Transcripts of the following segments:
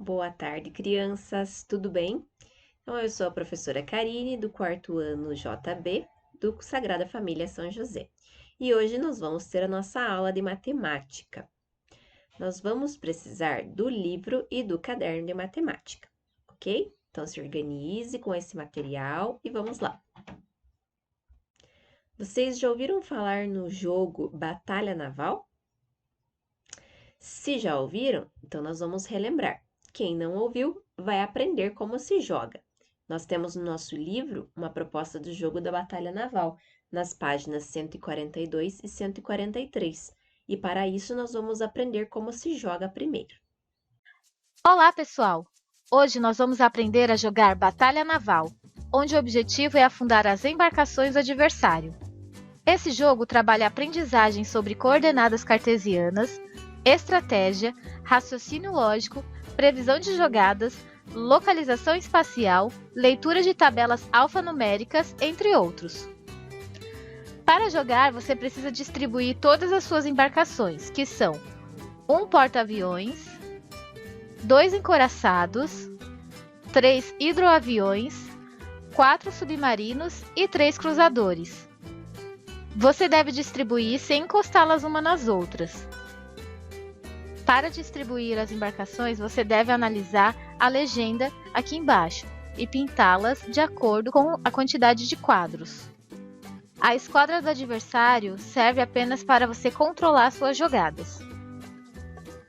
boa tarde, crianças, tudo bem? Então, eu sou a professora Karine, do quarto ano JB, do Sagrada Família São José. E hoje nós vamos ter a nossa aula de matemática. Nós vamos precisar do livro e do caderno de matemática, ok? Então, se organize com esse material e vamos lá. Vocês já ouviram falar no jogo Batalha Naval? Se já ouviram, então nós vamos relembrar. Quem não ouviu, vai aprender como se joga. Nós temos no nosso livro uma proposta do jogo da Batalha Naval, nas páginas 142 e 143. E para isso nós vamos aprender como se joga primeiro. Olá, pessoal! Hoje nós vamos aprender a jogar Batalha Naval, onde o objetivo é afundar as embarcações do adversário. Esse jogo trabalha a aprendizagem sobre coordenadas cartesianas, estratégia, raciocínio lógico, previsão de jogadas, localização espacial, leitura de tabelas alfanuméricas, entre outros. Para jogar, você precisa distribuir todas as suas embarcações, que são um porta-aviões, 2 encoraçados, 3 hidroaviões, 4 submarinos e 3 cruzadores. Você deve distribuir sem encostá-las uma nas outras. Para distribuir as embarcações, você deve analisar a legenda aqui embaixo e pintá-las de acordo com a quantidade de quadros. A esquadra do adversário serve apenas para você controlar suas jogadas.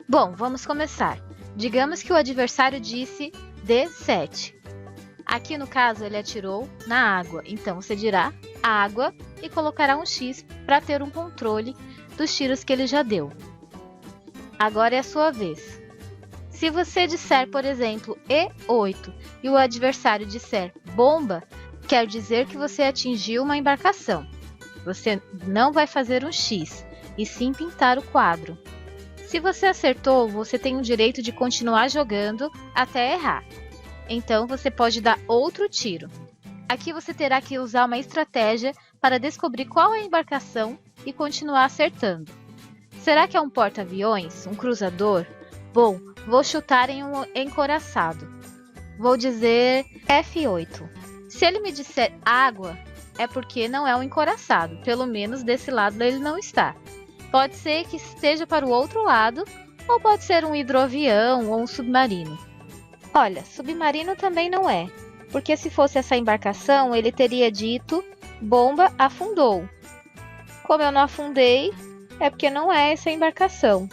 Bom, vamos começar. Digamos que o adversário disse D7. Aqui no caso ele atirou na água, então você dirá água e colocará um X para ter um controle dos tiros que ele já deu. Agora é a sua vez. Se você disser, por exemplo, E8 e o adversário disser bomba, quer dizer que você atingiu uma embarcação. Você não vai fazer um X, e sim pintar o quadro. Se você acertou, você tem o direito de continuar jogando até errar. Então, você pode dar outro tiro. Aqui você terá que usar uma estratégia para descobrir qual é a embarcação e continuar acertando. Será que é um porta-aviões? Um cruzador? Bom, vou chutar em um encoraçado. Vou dizer F8. Se ele me disser água, é porque não é um encoraçado. Pelo menos desse lado ele não está. Pode ser que esteja para o outro lado, ou pode ser um hidroavião ou um submarino. Olha, submarino também não é, porque se fosse essa embarcação, ele teria dito bomba afundou. Como eu não afundei, é porque não é essa embarcação.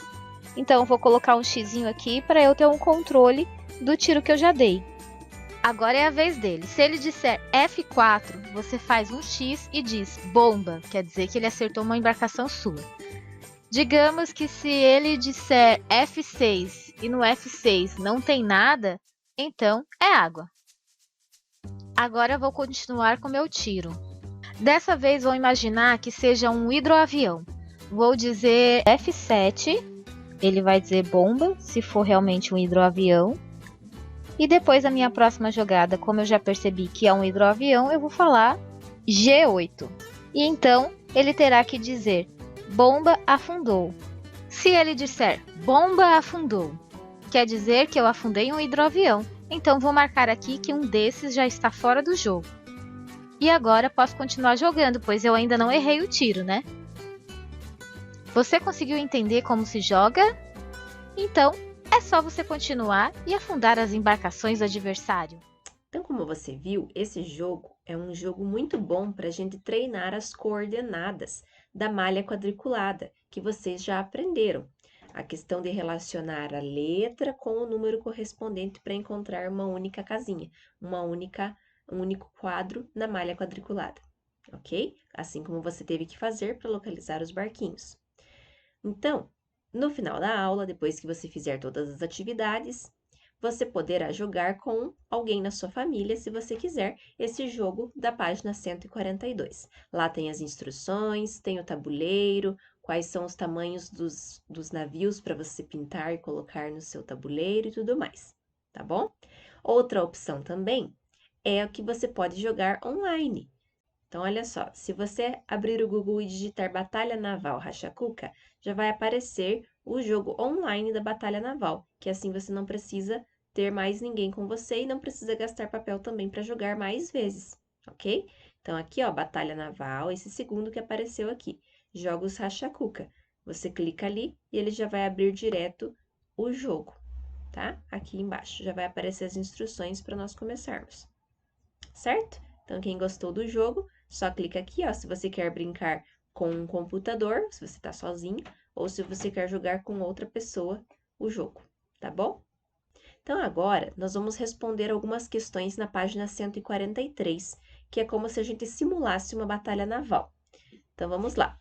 Então eu vou colocar um xizinho aqui para eu ter um controle do tiro que eu já dei. Agora é a vez dele. Se ele disser F4, você faz um X e diz bomba, quer dizer que ele acertou uma embarcação sua. Digamos que se ele disser F6 e no F6 não tem nada, então é água. Agora eu vou continuar com meu tiro. Dessa vez vou imaginar que seja um hidroavião. Vou dizer F7, ele vai dizer bomba, se for realmente um hidroavião. E depois a minha próxima jogada, como eu já percebi que é um hidroavião, eu vou falar G8. E então ele terá que dizer bomba afundou. Se ele disser bomba afundou, quer dizer que eu afundei um hidroavião. Então vou marcar aqui que um desses já está fora do jogo. E agora posso continuar jogando, pois eu ainda não errei o tiro, né? Você conseguiu entender como se joga? Então é só você continuar e afundar as embarcações do adversário. Então, como você viu, esse jogo é um jogo muito bom para a gente treinar as coordenadas da malha quadriculada, que vocês já aprenderam. A questão de relacionar a letra com o número correspondente para encontrar uma única casinha, um único quadro na malha quadriculada, ok? Assim como você teve que fazer para localizar os barquinhos. Então, no final da aula, depois que você fizer todas as atividades, você poderá jogar com alguém na sua família, se você quiser, esse jogo da página 142. Lá tem as instruções, tem o tabuleiro, quais são os tamanhos dos navios para você pintar e colocar no seu tabuleiro e tudo mais, tá bom? Outra opção também é o que você pode jogar online. Então, olha só, se você abrir o Google e digitar Batalha Naval Rachacuca, já vai aparecer o jogo online da Batalha Naval, que assim você não precisa ter mais ninguém com você e não precisa gastar papel também para jogar mais vezes, ok? Então, aqui, ó, Batalha Naval, esse segundo que apareceu aqui, Jogos Rachacuca. Você clica ali e ele já vai abrir direto o jogo, tá? Aqui embaixo já vai aparecer as instruções para nós começarmos, certo? Então, quem gostou do jogo, só clica aqui, ó, se você quer brincar com um computador, se você tá sozinho, ou se você quer jogar com outra pessoa o jogo, tá bom? Então, agora, nós vamos responder algumas questões na página 143, que é como se a gente simulasse uma batalha naval. Então, vamos lá.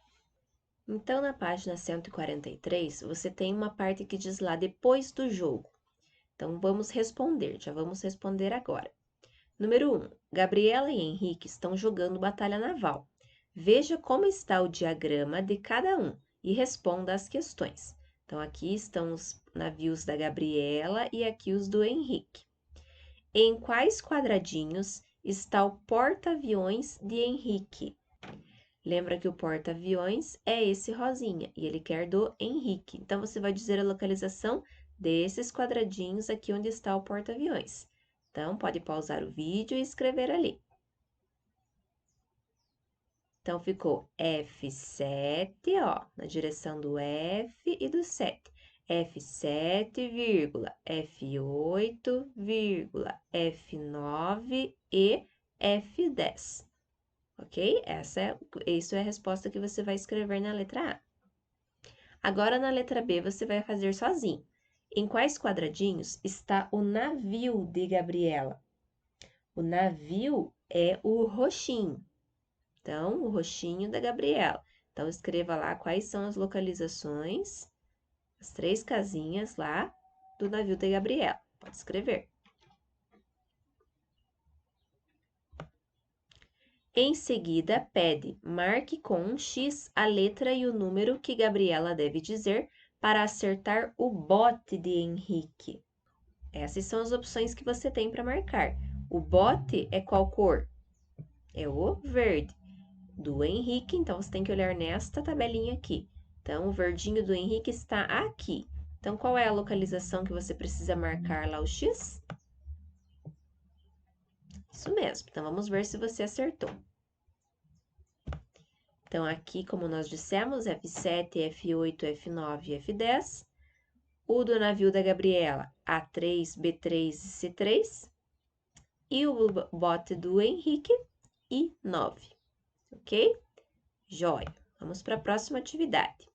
Então, na página 143, você tem uma parte que diz lá depois do jogo. Então, vamos responder, já vamos responder agora. Número 1. Gabriela e Henrique estão jogando batalha naval. Veja como está o diagrama de cada um e responda às questões. Então, aqui estão os navios da Gabriela e aqui os do Henrique. Em quais quadradinhos está o porta-aviões de Henrique? Lembra que o porta-aviões é esse rosinha e ele quer do Henrique. Então, você vai dizer a localização desses quadradinhos aqui onde está o porta-aviões. Então, pode pausar o vídeo e escrever ali. Então, ficou F7, ó, na direção do F e do 7. F7, F8, F9 e F10. Ok? Isso é a resposta que você vai escrever na letra A. Agora, na letra B, você vai fazer sozinho. Em quais quadradinhos está o navio de Gabriela? O navio é o roxinho. Então, o roxinho da Gabriela. Então, escreva lá quais são as localizações, as 3 casinhas lá do navio da Gabriela. Pode escrever. Em seguida, pede, marque com um X a letra e o número que Gabriela deve dizer para acertar o bote de Henrique. Essas são as opções que você tem para marcar. O bote é qual cor? É o verde. Do Henrique, então você tem que olhar nesta tabelinha aqui. Então, o verdinho do Henrique está aqui. Então, qual é a localização que você precisa marcar lá o X? Isso mesmo. Então, vamos ver se você acertou. Então, aqui, como nós dissemos, F7, F8, F9 e F10. O do navio da Gabriela, A3, B3 e C3. E o bote do Henrique, I9. Ok? Jóia. Vamos para a próxima atividade.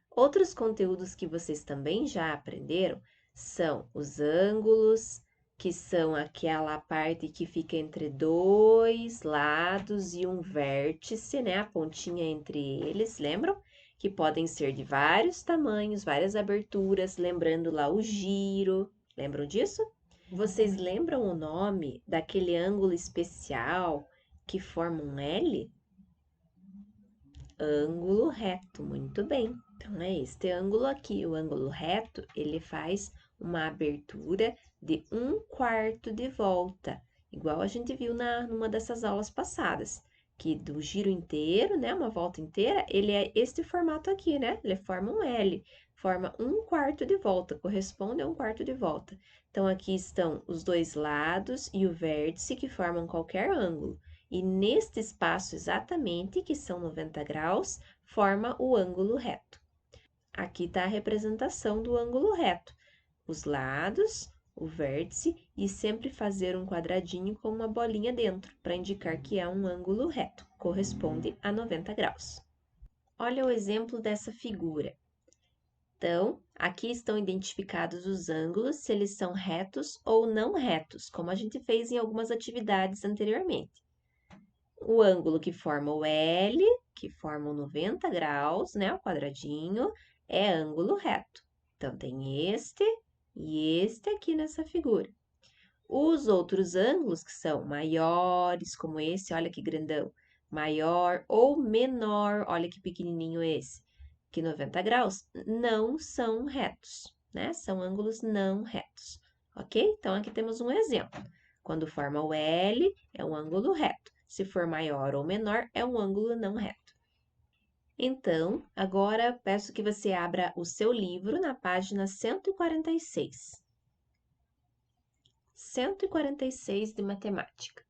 Outros conteúdos que vocês também já aprenderam são os ângulos, que são aquela parte que fica entre 2 lados e um vértice, né? A pontinha entre eles, lembram? Que podem ser de vários tamanhos, várias aberturas, lembrando lá o giro. Lembram disso? Vocês lembram o nome daquele ângulo especial que forma um L? Ângulo reto, muito bem. Então, é este ângulo aqui, o ângulo reto, ele faz uma abertura de 1/4 de volta, igual a gente viu numa dessas aulas passadas, que do giro inteiro, né, uma volta inteira, ele é este formato aqui, né? Ele forma um L, forma 1/4 de volta, corresponde a 1/4 de volta. Então, aqui estão os dois lados e o vértice que formam qualquer ângulo. E neste espaço exatamente, que são 90 graus, forma o ângulo reto. Aqui está a representação do ângulo reto. Os lados, o vértice e sempre fazer um quadradinho com uma bolinha dentro, para indicar que é um ângulo reto, corresponde a 90 graus. Olha o exemplo dessa figura. Então, aqui estão identificados os ângulos, se eles são retos ou não retos, como a gente fez em algumas atividades anteriormente. O ângulo que forma o L, que forma o 90 graus, né, o quadradinho, é ângulo reto. Então, tem este e este aqui nessa figura. Os outros ângulos, que são maiores, como esse, olha que grandão, maior ou menor, olha que pequenininho esse, que 90 graus, não são retos, né? São ângulos não retos, ok? Então, aqui temos um exemplo. Quando forma o L, é um ângulo reto. Se for maior ou menor, é um ângulo não reto. Então, agora peço que você abra o seu livro na página 146. 146 de matemática.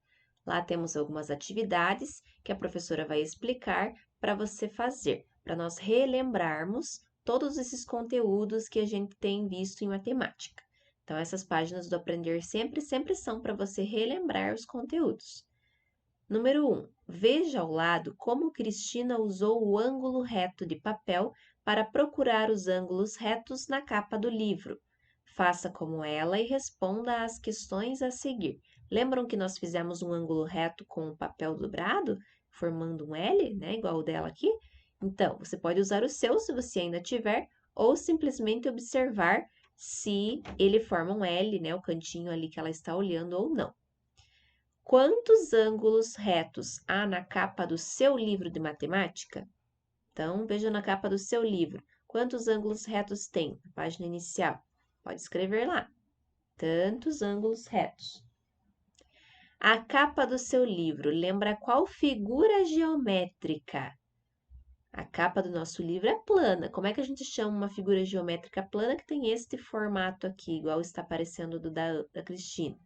Lá temos algumas atividades que a professora vai explicar para você fazer, para nós relembrarmos todos esses conteúdos que a gente tem visto em matemática. Então, essas páginas do Aprender Sempre são para você relembrar os conteúdos. Número 1. Veja ao lado como Cristina usou o ângulo reto de papel para procurar os ângulos retos na capa do livro. Faça como ela e responda às questões a seguir. Lembram que nós fizemos um ângulo reto com o papel dobrado, formando um L, né, igual o dela aqui? Então, você pode usar o seu se você ainda tiver, ou simplesmente observar se ele forma um L, né, o cantinho ali que ela está olhando ou não. Quantos ângulos retos há na capa do seu livro de matemática? Então, veja na capa do seu livro. Quantos ângulos retos tem? Na página inicial. Pode escrever lá. Tantos ângulos retos. A capa do seu livro lembra qual figura geométrica? A capa do nosso livro é plana. Como é que a gente chama uma figura geométrica plana que tem este formato aqui, igual está aparecendo do da Cristina?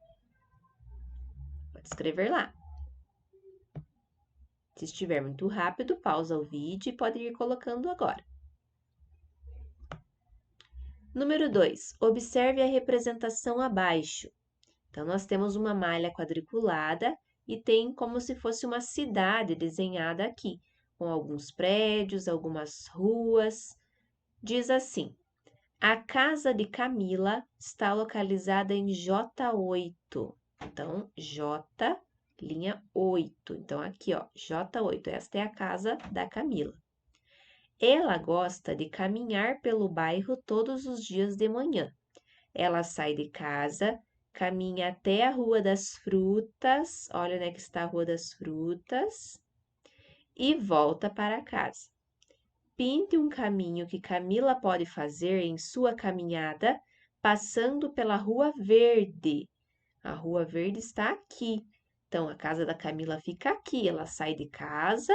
Pode escrever lá. Se estiver muito rápido, pausa o vídeo e pode ir colocando agora. Número 2. Observe a representação abaixo. Então, nós temos uma malha quadriculada e tem como se fosse uma cidade desenhada aqui, com alguns prédios, algumas ruas. Diz assim: a casa de Camila está localizada em J8. Então, J, linha 8. Então, aqui, ó, J8. Esta é a casa da Camila. Ela gosta de caminhar pelo bairro todos os dias de manhã. Ela sai de casa, caminha até a Rua das Frutas, olha onde é que está a Rua das Frutas, e volta para casa. Pinte um caminho que Camila pode fazer em sua caminhada, passando pela Rua Verde. A Rua Verde está aqui. Então, a casa da Camila fica aqui. Ela sai de casa.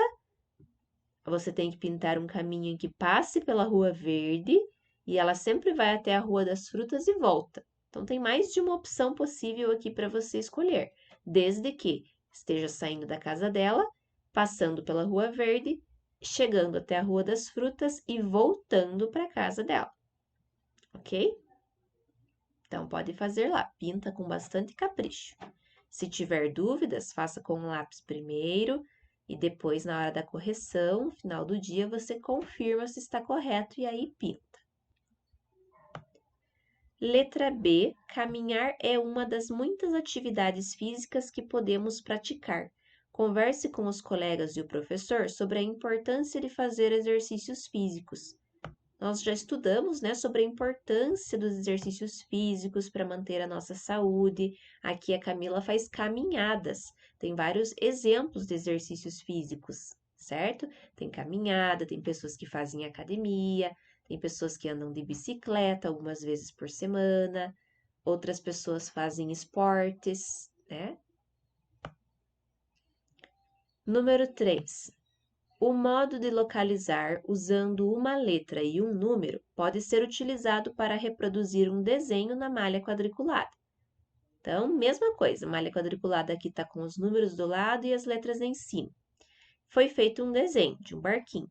Você tem que pintar um caminho em que passe pela Rua Verde e ela sempre vai até a Rua das Frutas e volta. Então, tem mais de uma opção possível aqui para você escolher, desde que esteja saindo da casa dela, passando pela Rua Verde, chegando até a Rua das Frutas e voltando para a casa dela, ok? Então, pode fazer lá, pinta com bastante capricho. Se tiver dúvidas, faça com um lápis primeiro e depois, na hora da correção, no final do dia, você confirma se está correto e aí pinta. Letra B, caminhar é uma das muitas atividades físicas que podemos praticar. Converse com os colegas e o professor sobre a importância de fazer exercícios físicos. Nós já estudamos, né, sobre a importância dos exercícios físicos para manter a nossa saúde. Aqui a Camila faz caminhadas. Tem vários exemplos de exercícios físicos, certo? Tem caminhada, tem pessoas que fazem academia, tem pessoas que andam de bicicleta algumas vezes por semana, outras pessoas fazem esportes, né? Número 3. O modo de localizar usando uma letra e um número pode ser utilizado para reproduzir um desenho na malha quadriculada. Então, mesma coisa, a malha quadriculada aqui está com os números do lado e as letras em cima. Foi feito um desenho de um barquinho.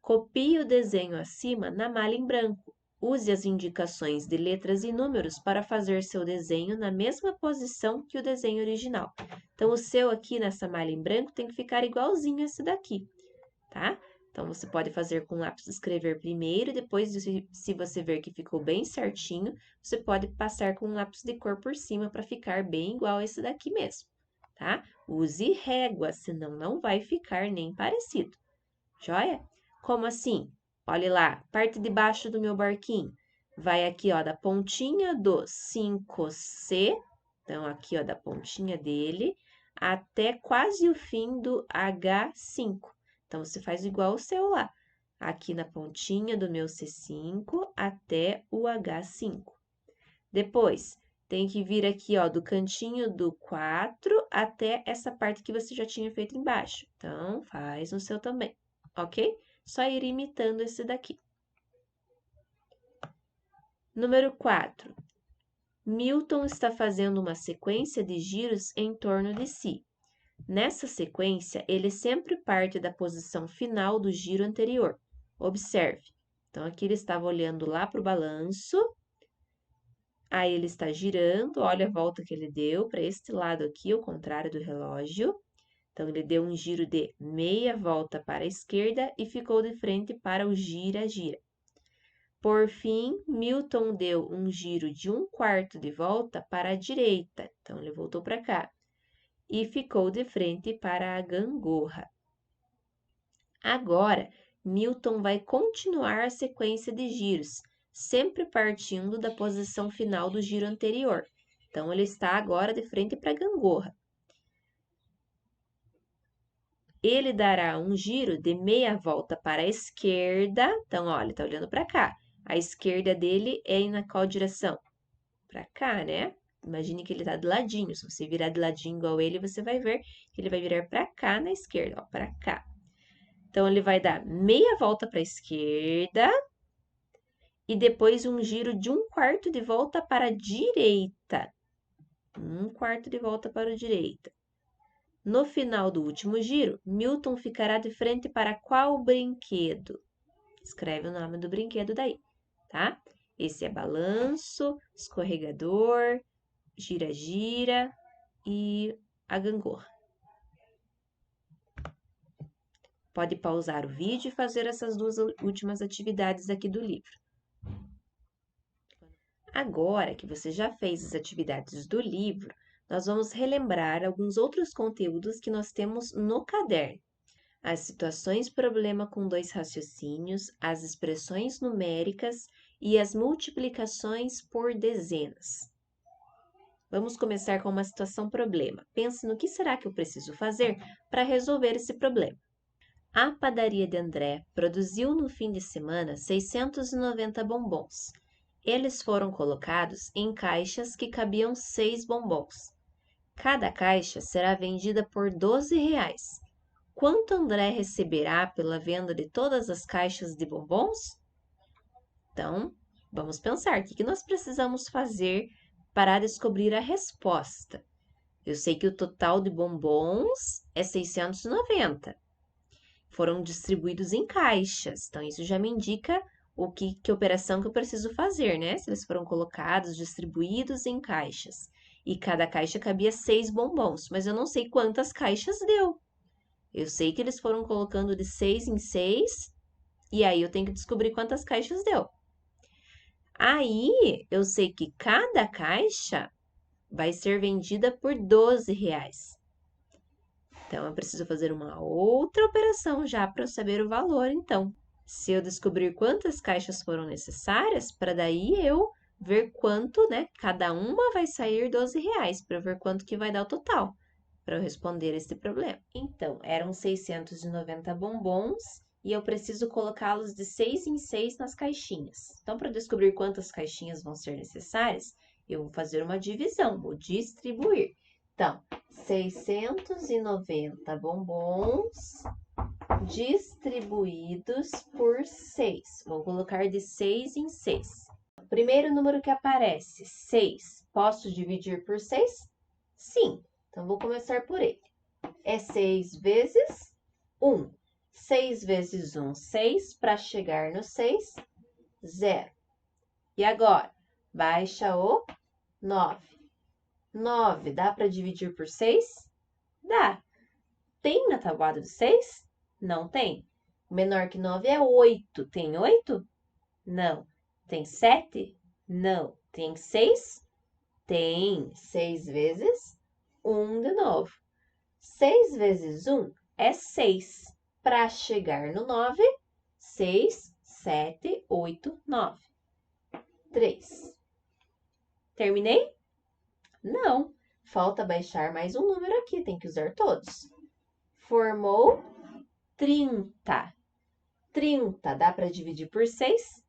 Copie o desenho acima na malha em branco. Use as indicações de letras e números para fazer seu desenho na mesma posição que o desenho original. Então, o seu aqui nessa malha em branco tem que ficar igualzinho a esse daqui, tá? Então, você pode fazer com lápis escrever primeiro, depois, se você ver que ficou bem certinho, você pode passar com um lápis de cor por cima para ficar bem igual a esse daqui mesmo, tá? Use régua, senão não vai ficar nem parecido. Joia? Como assim? Olhe lá, parte de baixo do meu barquinho. Vai aqui, ó, da pontinha do 5C, então aqui, ó, da pontinha dele, até quase o fim do H5. Então, você faz igual o seu lá. Aqui na pontinha do meu C5 até o H5. Depois, tem que vir aqui, ó, do cantinho do 4 até essa parte que você já tinha feito embaixo. Então, faz no seu também, ok? Só ir imitando esse daqui. Número 4. Milton está fazendo uma sequência de giros em torno de si. Nessa sequência, ele sempre parte da posição final do giro anterior. Observe. Então, aqui ele estava olhando lá para o balanço. Aí ele está girando, olha a volta que ele deu para este lado aqui, ao contrário do relógio. Então, ele deu um giro de meia volta para a esquerda e ficou de frente para o gira-gira. Por fim, Milton deu um giro de 1/4 de volta para a direita. Então, ele voltou para cá e ficou de frente para a gangorra. Agora, Milton vai continuar a sequência de giros, sempre partindo da posição final do giro anterior. Então, ele está agora de frente para a gangorra. Ele dará um giro de meia volta para a esquerda. Então, olha, ele está olhando para cá. A esquerda dele é na qual direção? Para cá, né? Imagine que ele está de ladinho. Se você virar de ladinho igual ele, você vai ver que ele vai virar para cá na esquerda, ó, para cá. Então, ele vai dar meia volta para a esquerda e depois um giro de 1/4 de volta para a direita. 1/4 de volta para a direita. No final do último giro, Milton ficará de frente para qual brinquedo? Escreve o nome do brinquedo daí, tá? Esse é balanço, escorregador, gira-gira e a gangorra. Pode pausar o vídeo e fazer essas duas últimas atividades aqui do livro. Agora que você já fez as atividades do livro, nós vamos relembrar alguns outros conteúdos que nós temos no caderno. As situações problema com 2 raciocínios, as expressões numéricas e as multiplicações por dezenas. Vamos começar com uma situação problema. Pense no que será que eu preciso fazer para resolver esse problema. A padaria de André produziu no fim de semana 690 bombons. Eles foram colocados em caixas que cabiam 6 bombons. Cada caixa será vendida por R$ 12. Quanto André receberá pela venda de todas as caixas de bombons? Então, vamos pensar, o que nós precisamos fazer para descobrir a resposta? Eu sei que o total de bombons é 690. Foram distribuídos em caixas, então isso já me indica que operação que eu preciso fazer, né? Se eles foram colocados, distribuídos em caixas. E cada caixa cabia 6 bombons, mas eu não sei quantas caixas deu. Eu sei que eles foram colocando de 6 em 6, e aí eu tenho que descobrir quantas caixas deu. Aí, eu sei que cada caixa vai ser vendida por R$ 12. Então, eu preciso fazer uma outra operação já para eu saber o valor, então. Se eu descobrir quantas caixas foram necessárias, para daí eu ver quanto, né? Cada uma vai sair R$ 12, para eu ver quanto que vai dar o total, para eu responder esse problema. Então, eram 690 bombons e eu preciso colocá-los de 6 em 6 nas caixinhas. Então, para descobrir quantas caixinhas vão ser necessárias, eu vou fazer uma divisão, vou distribuir. Então, 690 bombons distribuídos por 6. Vou colocar de 6 em 6. O primeiro número que aparece, 6. Posso dividir por 6? Sim. Então, vou começar por ele. É 6 vezes 1. 6 vezes 1, 6. Para chegar no 6, 0. E agora, baixa o 9. 9 dá para dividir por 6? Dá. Tem na tabuada do 6? Não tem. O menor que 9 é 8. Tem 8? Não. Tem 7? Não. Tem 6? Tem. 6 vezes 1 de novo. 6 vezes 1 é 6. Para chegar no 9, 6, 7, 8, 9. 3. Terminei? Não. Falta baixar mais um número aqui, tem que usar todos. Formou 30. 30 dá para dividir por 6?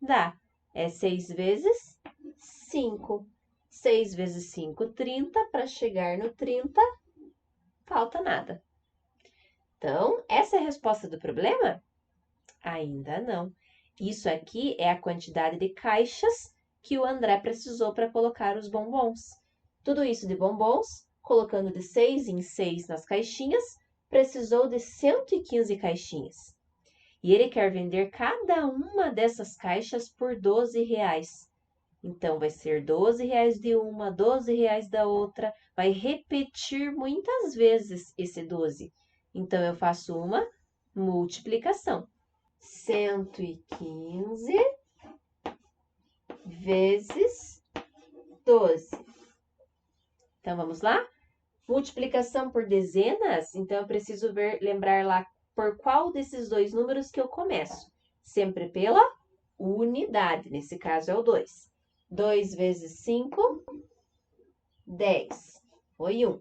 Dá. É 6 vezes 5. 6 vezes 5, 30. Para chegar no 30, falta nada. Então, essa é a resposta do problema? Ainda não. Isso aqui é a quantidade de caixas que o André precisou para colocar os bombons. Tudo isso de bombons, colocando de 6 em 6 nas caixinhas, precisou de 115 caixinhas. E ele quer vender cada uma dessas caixas por R$ 12. Então, vai ser R$ 12 de uma, R$ 12 da outra. Vai repetir muitas vezes esse 12. Então, eu faço uma multiplicação. 115 vezes 12. Então, vamos lá? Multiplicação por dezenas. Então, eu preciso lembrar lá por qual desses dois números que eu começo. Sempre pela unidade. Nesse caso, é o 2. 2 vezes 5, 10. Foi 1.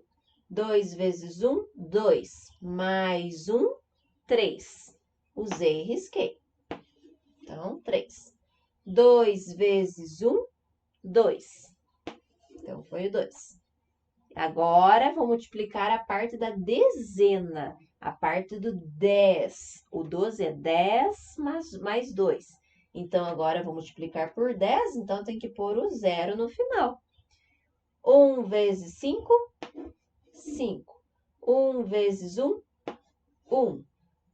2 vezes 1, 2. Mais 1, 3. Usei e risquei. Então, 3. 2 vezes 1, 2. Então, foi o 2. Agora, vou multiplicar a parte da dezena, a parte do 10. O 12 é 10 mais 2. Então, agora, eu vou multiplicar por 10, então, tem que pôr o 0 no final. 1 vezes 5, 5. 1 vezes 1, 1.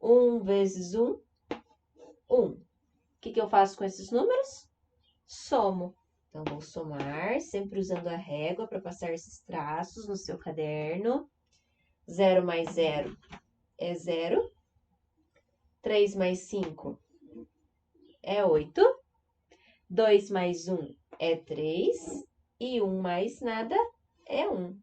1 vezes 1, 1. O que eu faço com esses números? Somo. Então, vou somar, sempre usando a régua para passar esses traços no seu caderno. 0 mais 0 é 0. 3 mais 5 é 8. 2 mais 1 é 3. E 1 mais nada é 1.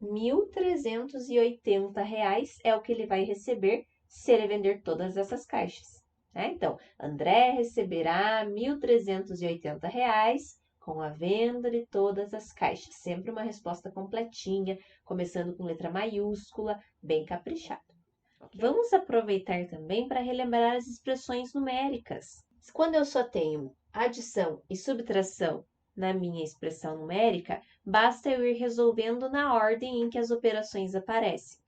R$ 1.380 é o que ele vai receber se ele vender todas essas caixas. Então, André receberá R$ 1.380 com a venda de todas as caixas. Sempre uma resposta completinha, começando com letra maiúscula, bem caprichado. Vamos aproveitar também para relembrar as expressões numéricas. Quando eu só tenho adição e subtração na minha expressão numérica, basta eu ir resolvendo na ordem em que as operações aparecem.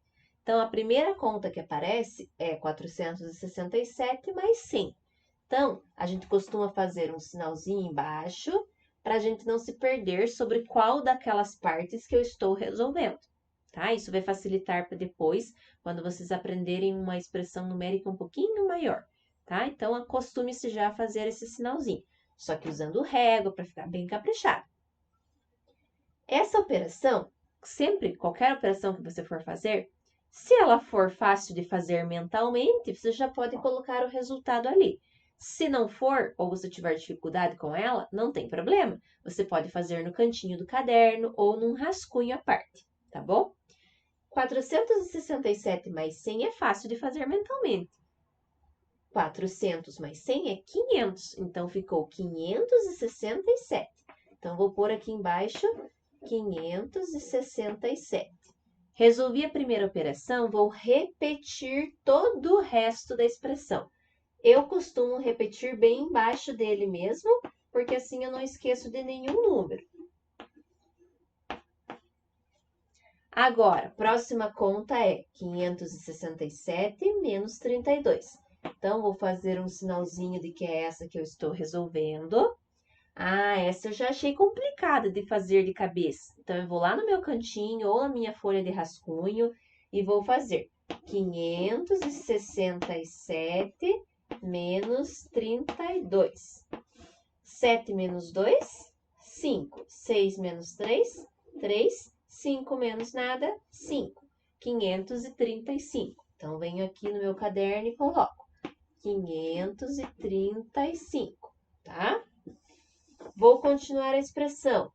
Então, a primeira conta que aparece é 467 mais 100. Então, a gente costuma fazer um sinalzinho embaixo para a gente não se perder sobre qual daquelas partes que eu estou resolvendo. Tá? Isso vai facilitar para depois, quando vocês aprenderem uma expressão numérica um pouquinho maior. Tá? Então, acostume-se já a fazer esse sinalzinho, só que usando régua para ficar bem caprichado. Essa operação, sempre, qualquer operação que você for fazer, se ela for fácil de fazer mentalmente, você já pode colocar o resultado ali. Se não for, ou você tiver dificuldade com ela, não tem problema. Você pode fazer no cantinho do caderno ou num rascunho à parte, tá bom? 467 mais 100 é fácil de fazer mentalmente. 400 mais 100 é 500, então ficou 567. Então, vou pôr aqui embaixo 567. Resolvi a primeira operação, vou repetir todo o resto da expressão. Eu costumo repetir bem embaixo dele mesmo, porque assim eu não esqueço de nenhum número. Agora, próxima conta é 567 menos 32. Então, vou fazer um sinalzinho de que é essa que eu estou resolvendo. Ah, essa eu já achei complicada de fazer de cabeça. Então, eu vou lá no meu cantinho ou na minha folha de rascunho e vou fazer 567 menos 32. 7 menos 2, 5. 6 menos 3, 3. 5 menos nada, 5. 535. Então, venho aqui no meu caderno e coloco 535, tá? Vou continuar a expressão.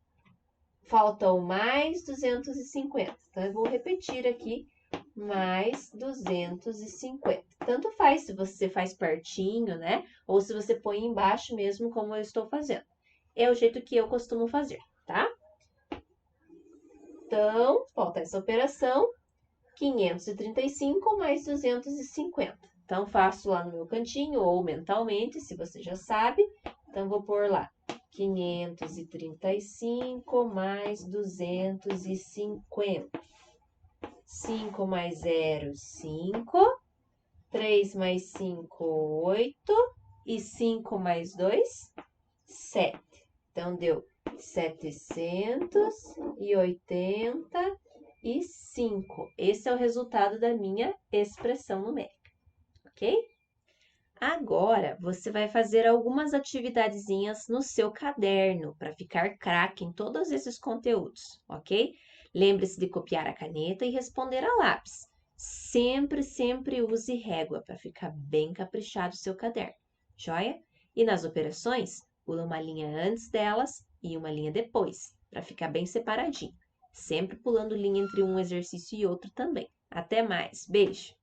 Falta o mais 250. Então, eu vou repetir aqui, mais 250. Tanto faz se você faz pertinho, né? Ou se você põe embaixo mesmo, como eu estou fazendo. É o jeito que eu costumo fazer, tá? Então, falta essa operação, 535 mais 250. Então, faço lá no meu cantinho ou mentalmente, se você já sabe. Então, vou pôr lá 535 mais 250. 5 mais 0, 5. 3 mais 5, 8. E 5 mais 2, 7. Então, deu 785. Esse é o resultado da minha expressão numérica, ok? Agora, você vai fazer algumas atividadezinhas no seu caderno para ficar craque em todos esses conteúdos, ok? Lembre-se de copiar a caneta e responder a lápis. Sempre, sempre use régua para ficar bem caprichado o seu caderno, joia? E nas operações, pula uma linha antes delas e uma linha depois, para ficar bem separadinho. Sempre pulando linha entre um exercício e outro também. Até mais, beijo!